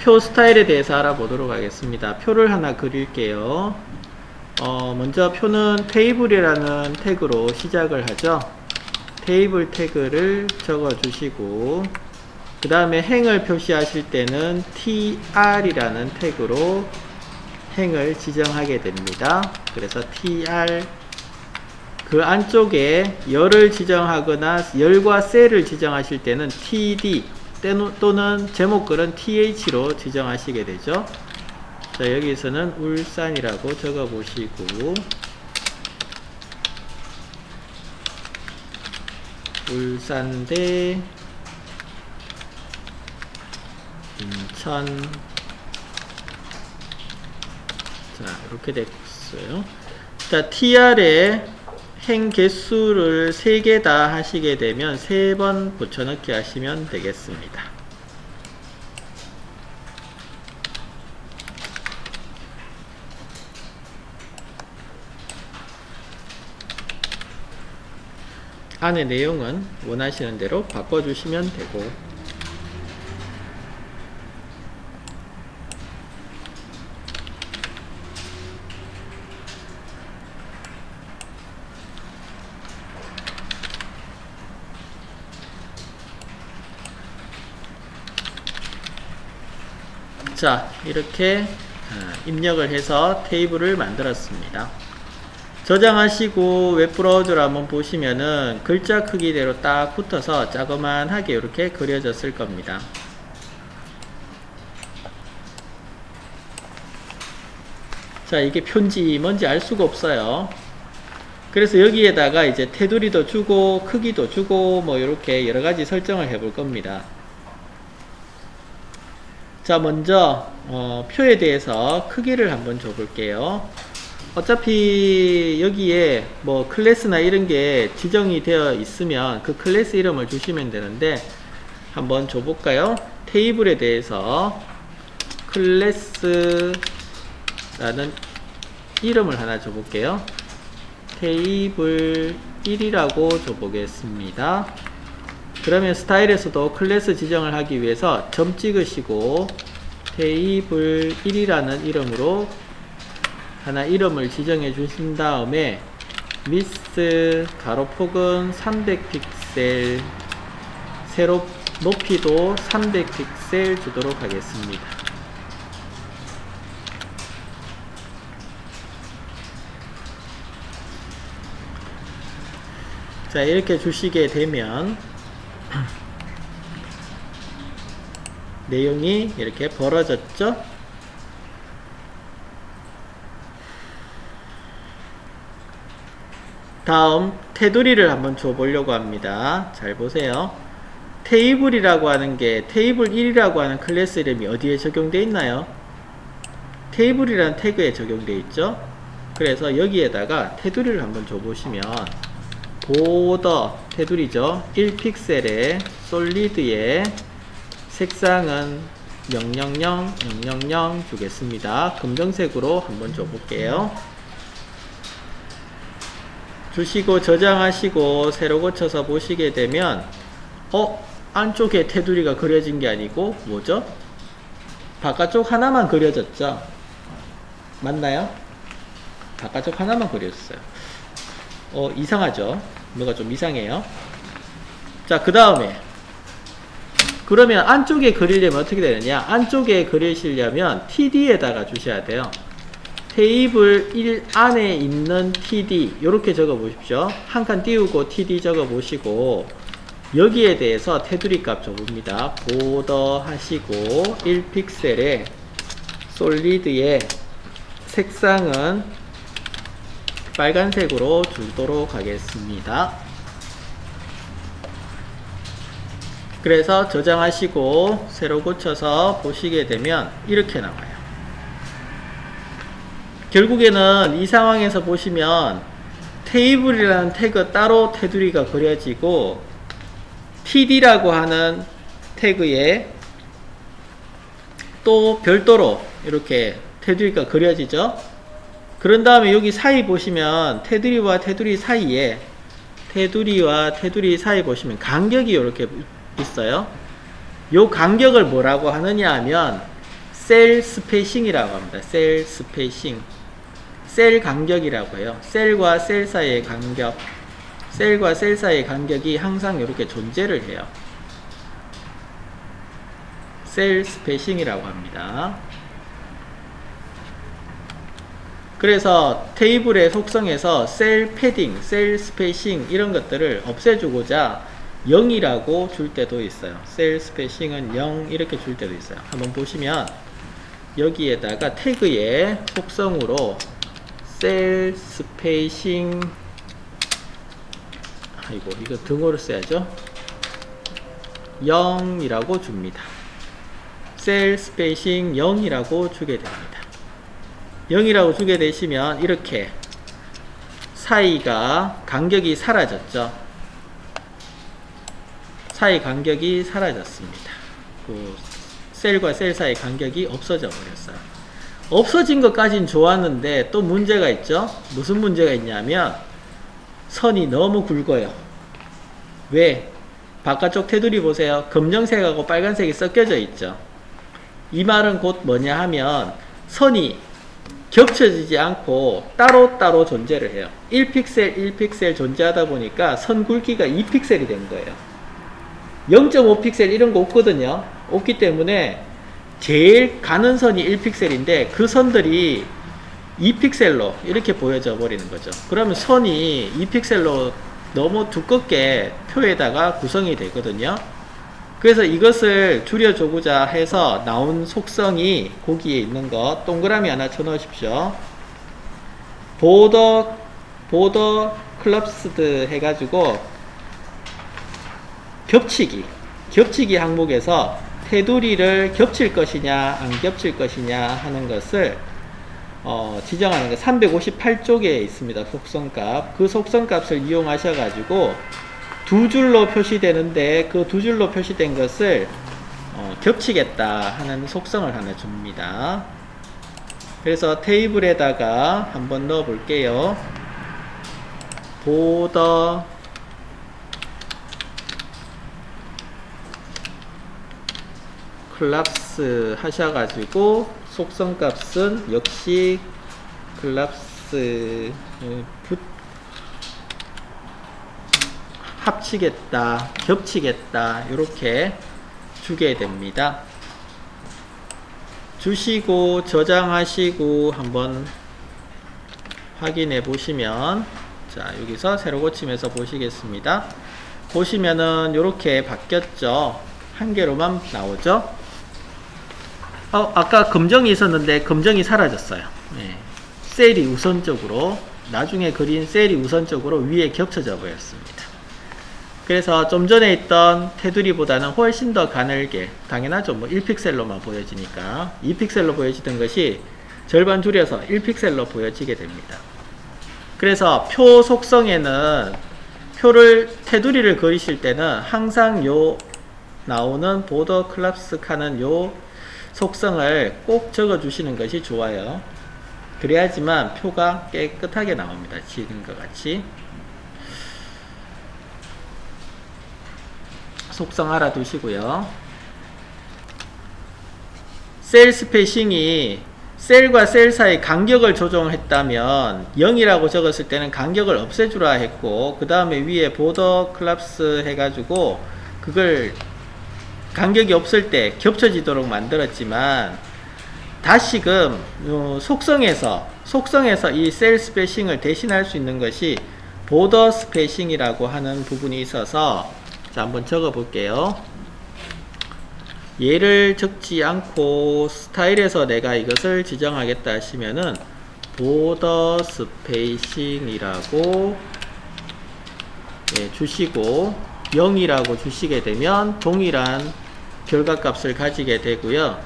표 스타일에 대해서 알아보도록 하겠습니다. 표를 하나 그릴게요. 먼저 표는 테이블이라는 태그로 시작을 하죠. 테이블 태그를 적어 주시고, 그 다음에 행을 표시하실 때는 tr이라는 태그로 행을 지정하게 됩니다. 그래서 tr, 그 안쪽에 열을 지정하거나 열과 셀을 지정하실 때는 td 또는 제목글은 th로 지정하시게 되죠. 자, 여기서는 울산이라고 적어 보시고, 울산대 인천. 자, 이렇게 됐어요. 자, tr에 행 개수를 3개 다 하시게 되면 3번 붙여넣기 하시면 되겠습니다. 안에 내용은 원하시는 대로 바꿔주시면 되고, 자, 이렇게 입력을 해서 테이블을 만들었습니다. 저장하시고 웹브라우저를 한번 보시면은 글자 크기대로 딱 붙어서 자그만하게 이렇게 그려졌을 겁니다. 자, 이게 표인지 뭔지 알 수가 없어요. 그래서 여기에다가 이제 테두리도 주고 크기도 주고 뭐 이렇게 여러가지 설정을 해 볼 겁니다. 자, 먼저 표에 대해서 크기를 한번 줘 볼게요. 어차피 여기에 뭐 클래스나 이런 게 지정이 되어 있으면 그 클래스 이름을 주시면 되는데, 한번 줘 볼까요? 테이블에 대해서 클래스라는 이름을 하나 줘 볼게요. 테이블 1이라고 줘 보겠습니다. 그러면 스타일에서도 클래스 지정을 하기 위해서 점 찍으시고 테이블 1이라는 이름으로 하나 이름을 지정해 주신 다음에 미스 가로폭은 300픽셀, 세로 높이도 300픽셀 주도록 하겠습니다. 자, 이렇게 주시게 되면 내용이 이렇게 벌어졌죠. 다음 테두리를 한번 줘 보려고 합니다. 잘 보세요. 테이블이라고 하는 게 테이블 1이라고 하는 클래스 이름이 어디에 적용되어 있나요? 테이블이라는 태그에 적용되어 있죠. 그래서 여기에다가 테두리를 한번 줘 보시면 보더 테두리죠. 1픽셀에 솔리드에 색상은 000 주겠습니다. 검정색으로 한번 줘 볼게요. 주시고 저장하시고 새로 고쳐서 보시게 되면 안쪽에 테두리가 그려진 게 아니고 뭐죠? 바깥쪽 하나만 그려졌죠? 맞나요? 바깥쪽 하나만 그려졌어요. 이상하죠? 뭐가 좀 이상해요. 자, 그 다음에 그러면 안쪽에 그리려면 어떻게 되느냐? 안쪽에 그리시려면 td에다가 주셔야 돼요. 테이블 1 안에 있는 td 이렇게 적어 보십시오. 한 칸 띄우고 td 적어 보시고, 여기에 대해서 테두리 값 줘봅니다. 보더 하시고 1픽셀에 솔리드의 색상은 빨간색으로 주도록 하겠습니다. 그래서 저장하시고 새로 고쳐서 보시게 되면 이렇게 나와요. 결국에는 이 상황에서 보시면 테이블이라는 태그 따로 테두리가 그려지고 td라고 하는 태그에 또 별도로 이렇게 테두리가 그려지죠. 그런 다음에 여기 사이 보시면 테두리와 테두리 사이에 보시면 간격이 이렇게 있어요. 요 간격을 뭐라고 하느냐 하면 셀 스페이싱이라고 합니다. 셀 스페이싱. 셀 간격이라고 해요. 셀과 셀 사이의 간격. 셀과 셀 사이의 간격이 항상 이렇게 존재를 해요. 셀 스페이싱이라고 합니다. 그래서 테이블의 속성에서 셀 패딩, 셀 스페이싱 이런 것들을 없애주고자 0이라고 줄 때도 있어요. 셀 스페이싱은 0 이렇게 줄 때도 있어요. 한번 보시면 여기에다가 태그의 속성으로 셀 스페이싱, 아이고 이거 등호를 써야죠. 0이라고 줍니다. 셀 스페이싱 0이라고 주게 됩니다. 0이라고 주게 되시면 이렇게 사이가 간격이 사라졌죠. 사이 간격이 사라졌습니다. 그 셀과 셀 사이 간격이 없어져 버렸어요. 없어진 것까진 좋았는데 또 문제가 있죠. 무슨 문제가 있냐면 선이 너무 굵어요. 왜? 바깥쪽 테두리 보세요. 검정색하고 빨간색이 섞여져 있죠. 이 말은 곧 뭐냐 하면 선이 겹쳐지지 않고 따로따로 존재를 해요. 1픽셀 1픽셀 존재하다 보니까 선 굵기가 2픽셀이 된 거예요. 0.5픽셀 이런 거 없거든요. 없기 때문에 제일 가는 선이 1픽셀인데 그 선들이 2픽셀로 이렇게 보여져 버리는 거죠. 그러면 선이 2픽셀로 너무 두껍게 표에다가 구성이 되거든요. 그래서 이것을 줄여주고자 해서 나온 속성이 거기에 있는 거 동그라미 하나 쳐 넣으십시오. 보더 클럽스드 해가지고 겹치기 항목에서 테두리를 겹칠 것이냐 안 겹칠 것이냐 하는 것을 지정하는 거 358쪽에 있습니다. 속성값. 그 속성값을 이용하셔 가지고 두 줄로 표시되는데 그 두 줄로 표시된 것을 겹치겠다 하는 속성을 하나 줍니다. 그래서 테이블에다가 한번 넣어 볼게요. 보더 클랍스 하셔가지고 속성값은 역시 클랍스 합치겠다, 겹치겠다 이렇게 주게 됩니다. 주시고 저장하시고 한번 확인해 보시면, 자 여기서 새로 고침해서 보시겠습니다. 보시면은 이렇게 바뀌었죠. 한 개로만 나오죠. 아까 검정이 있었는데 검정이 사라졌어요. 네. 셀이 우선적으로, 나중에 그린 셀이 우선적으로 위에 겹쳐져 보였습니다. 그래서 좀 전에 있던 테두리보다는 훨씬 더 가늘게, 당연하죠. 뭐 1픽셀로만 보여지니까 2픽셀로 보여지던 것이 절반 줄여서 1픽셀로 보여지게 됩니다. 그래서 표 속성에는 테두리를 그리실 때는 항상 요 나오는 보더 클랍스 칸은 요 속성을 꼭 적어 주시는 것이 좋아요. 그래야지만 표가 깨끗하게 나옵니다. 지금과 같이. 속성 알아두시고요. 셀 스페이싱이 셀과 셀 사이 간격을 조정했다면 0이라고 적었을 때는 간격을 없애주라 했고, 그 다음에 위에 보더 클랍스 해가지고 그걸 간격이 없을 때 겹쳐지도록 만들었지만, 다시금 속성에서 이 셀 스페이싱을 대신할 수 있는 것이 보더 스페이싱이라고 하는 부분이 있어서, 자 한번 적어 볼게요. 얘를 적지 않고 스타일에서 내가 이것을 지정하겠다 하시면은 보더 스페이싱이라고 주시고 0이라고 주시게 되면 동일한 결과값을 가지게 되고요.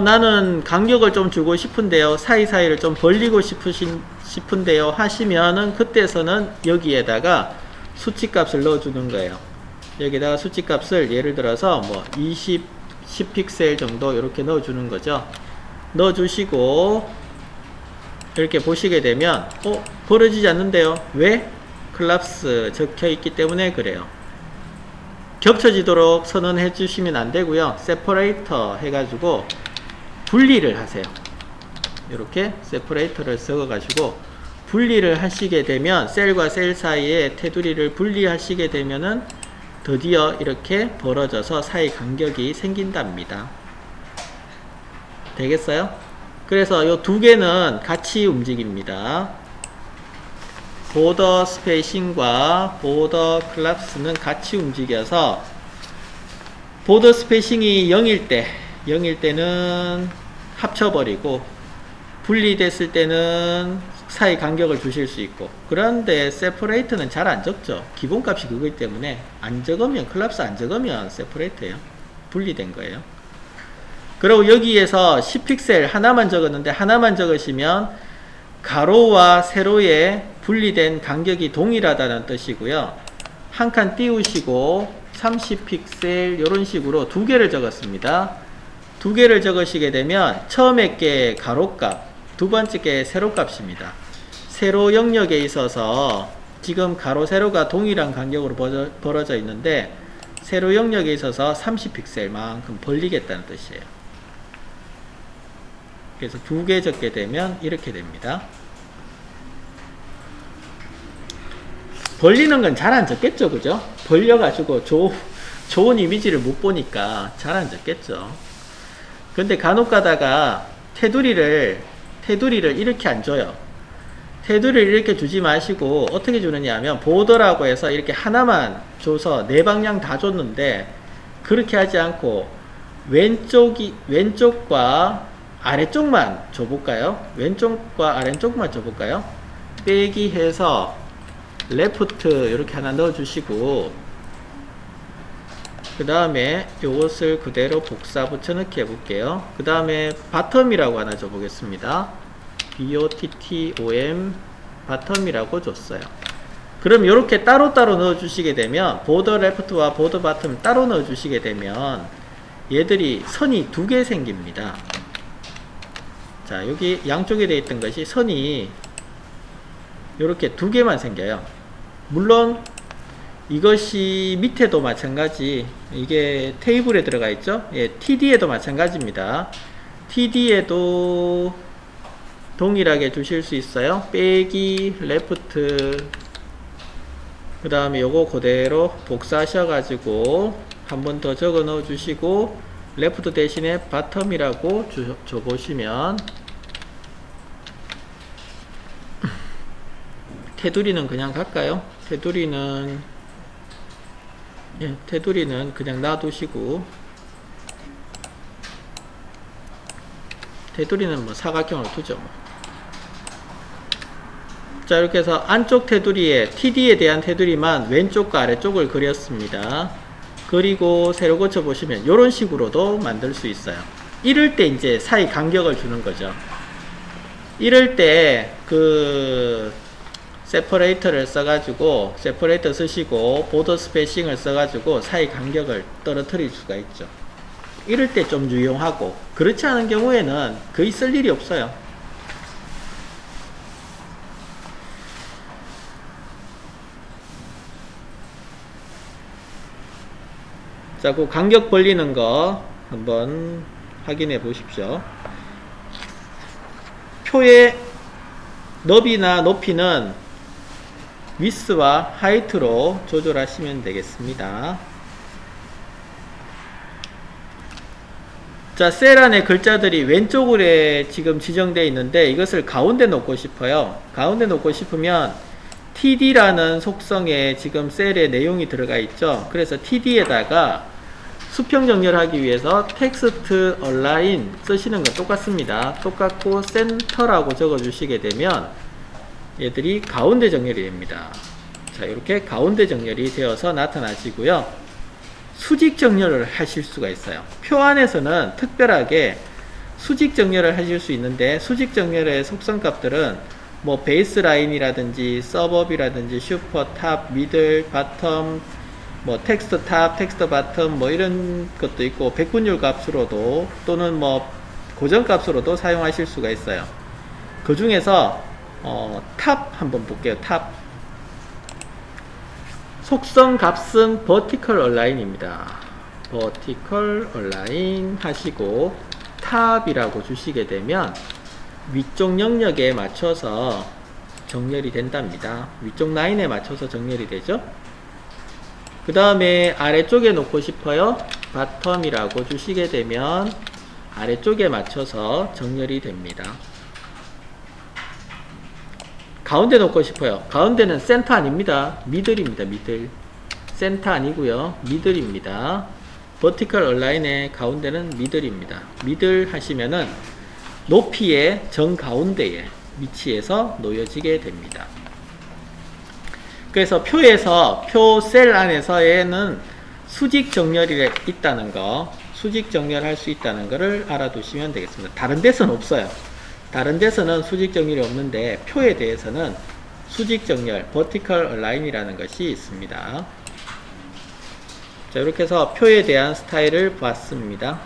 나는 간격을 좀 주고 싶은데요, 사이사이를 좀 벌리고 싶은데요 하시면은, 그때서는 여기에다가 수치값을 넣어주는 거예요. 여기다가 수치값을 예를 들어서 뭐 10픽셀 정도 이렇게 넣어주는 거죠. 넣어주시고 이렇게 보시게 되면 벌어지지 않는데요. 왜? 클랍스 적혀 있기 때문에 그래요. 겹쳐지도록 선언해 주시면 안 되고요. 세퍼레이터 해가지고 분리를 하세요. 이렇게 세퍼레이터를 섞어 가지고 분리를 하시게 되면 셀과 셀 사이에 테두리를 분리하시게 되면은 드디어 이렇게 벌어져서 사이 간격이 생긴답니다. 되겠어요? 그래서 이 두 개는 같이 움직입니다. 보더 스페이싱과 보더 클laps는 같이 움직여서 보더 스페이싱이 0일 때는 합쳐버리고 분리됐을 때는 사이 간격을 주실 수 있고, 그런데 세퍼레이터는 잘 안 적죠. 기본값이 그거기 때문에 안 적으면, 클lap스 안 적으면 세퍼레이터예요. 분리된 거예요. 그리고 여기에서 10픽셀 하나만 적었는데 하나만 적으시면 가로와 세로의 분리된 간격이 동일하다는 뜻이고요. 한 칸 띄우시고 30픽셀 이런 식으로 두 개를 적었습니다. 두 개를 적으시게 되면 처음에 게 가로값, 두 번째 게 세로값입니다. 세로 영역에 있어서 지금 가로 세로가 동일한 간격으로 벌어져 있는데 세로 영역에 있어서 30픽셀만큼 벌리겠다는 뜻이에요. 그래서 두 개 적게 되면 이렇게 됩니다. 벌리는 건 잘 안 적겠죠, 그죠? 벌려가지고 좋은 이미지를 못 보니까 잘 안 적겠죠. 근데 간혹 가다가 테두리를 이렇게 안 줘요. 테두리를 이렇게 주지 마시고 어떻게 주느냐 하면 보더라고 해서 이렇게 하나만 줘서 네 방향 다 줬는데, 그렇게 하지 않고 왼쪽과 아래쪽만 줘볼까요? 왼쪽과 아래쪽만 줘볼까요? 빼기 해서 레프트 이렇게 하나 넣어주시고, 그 다음에 요것을 그대로 복사 붙여넣기 해볼게요. 그 다음에 바텀이라고 하나 줘보겠습니다. BOTTOM 바텀이라고 줬어요. 그럼 이렇게 따로따로 넣어주시게 되면, 보더 레프트와 보더 바텀 따로 넣어주시게 되면 얘들이 선이 두 개 생깁니다. 자, 여기 양쪽에 되어 있던 것이 선이 이렇게 두 개만 생겨요. 물론 이것이 밑에도 마찬가지, 이게 테이블에 들어가 있죠. 예, TD에도 마찬가지입니다. TD에도 동일하게 주실 수 있어요. 빼기 레프트, 그 다음에 요거 그대로 복사하셔가지고 한 번 더 적어 넣어 주시고 레프트 대신에 바텀이라고 줘보시면, 테두리는 그냥 갈까요? 테두리는 그냥 놔두시고, 테두리는 뭐 사각형으로 두죠. 자, 이렇게 해서 안쪽 테두리에 TD에 대한 테두리만 왼쪽과 아래쪽을 그렸습니다. 그리고 세로 고쳐 보시면 이런 식으로도 만들 수 있어요. 이럴 때 이제 사이 간격을 주는 거죠. 이럴 때 그 세퍼레이터를 써가지고, 세퍼레이터 쓰시고 보더 스페이싱을 써가지고 사이 간격을 떨어뜨릴 수가 있죠. 이럴 때 좀 유용하고, 그렇지 않은 경우에는 거의 쓸 일이 없어요. 자, 그 간격 벌리는 거 한번 확인해 보십시오. 표의 너비나 높이는 위스와 하이트로 조절하시면 되겠습니다. 자, 셀 안에 글자들이 왼쪽으로 지금 지정되어 있는데 이것을 가운데 놓고 싶어요. 가운데 놓고 싶으면 TD라는 속성에 지금 셀에 내용이 들어가 있죠. 그래서 TD에다가 수평 정렬하기 위해서 텍스트 얼라인 쓰시는 건 똑같습니다. 똑같고 센터라고 적어 주시게 되면 얘들이 가운데 정렬이 됩니다. 자, 이렇게 가운데 정렬이 되어서 나타나시고요. 수직 정렬을 하실 수가 있어요. 표 안에서는 특별하게 수직 정렬을 하실 수 있는데, 수직 정렬의 속성 값들은 뭐 베이스라인이라든지 서버비라든지 슈퍼 탑, 미들, 바텀, 뭐 텍스트 탑, 텍스트 바텀 뭐 이런 것도 있고, 백분율 값으로도 또는 뭐 고정 값으로도 사용하실 수가 있어요. 그 중에서 탑 한번 볼게요. 탑 속성 값은 vertical align입니다. vertical align 하시고 탑이라고 주시게 되면 위쪽 영역에 맞춰서 정렬이 된답니다. 위쪽 라인에 맞춰서 정렬이 되죠. 그 다음에 아래쪽에 놓고 싶어요. 바텀이라고 주시게 되면 아래쪽에 맞춰서 정렬이 됩니다. 가운데 놓고 싶어요. 가운데는 센터 아닙니다. 미들입니다. 미들. 센터 아니고요. 미들입니다. 버티컬 얼라인의 가운데는 미들입니다. 미들 하시면은 높이의 정가운데에 위치해서 놓여지게 됩니다. 그래서 표에서 표 셀 안에서에는 수직 정렬이 있다는 거, 수직 정렬할 수 있다는 것을 알아두시면 되겠습니다. 다른 데서는 없어요. 다른 데서는 수직 정렬이 없는데 표에 대해서는 수직 정렬, 버티컬 얼라인이라는 것이 있습니다. 자, 이렇게 해서 표에 대한 스타일을 보았습니다.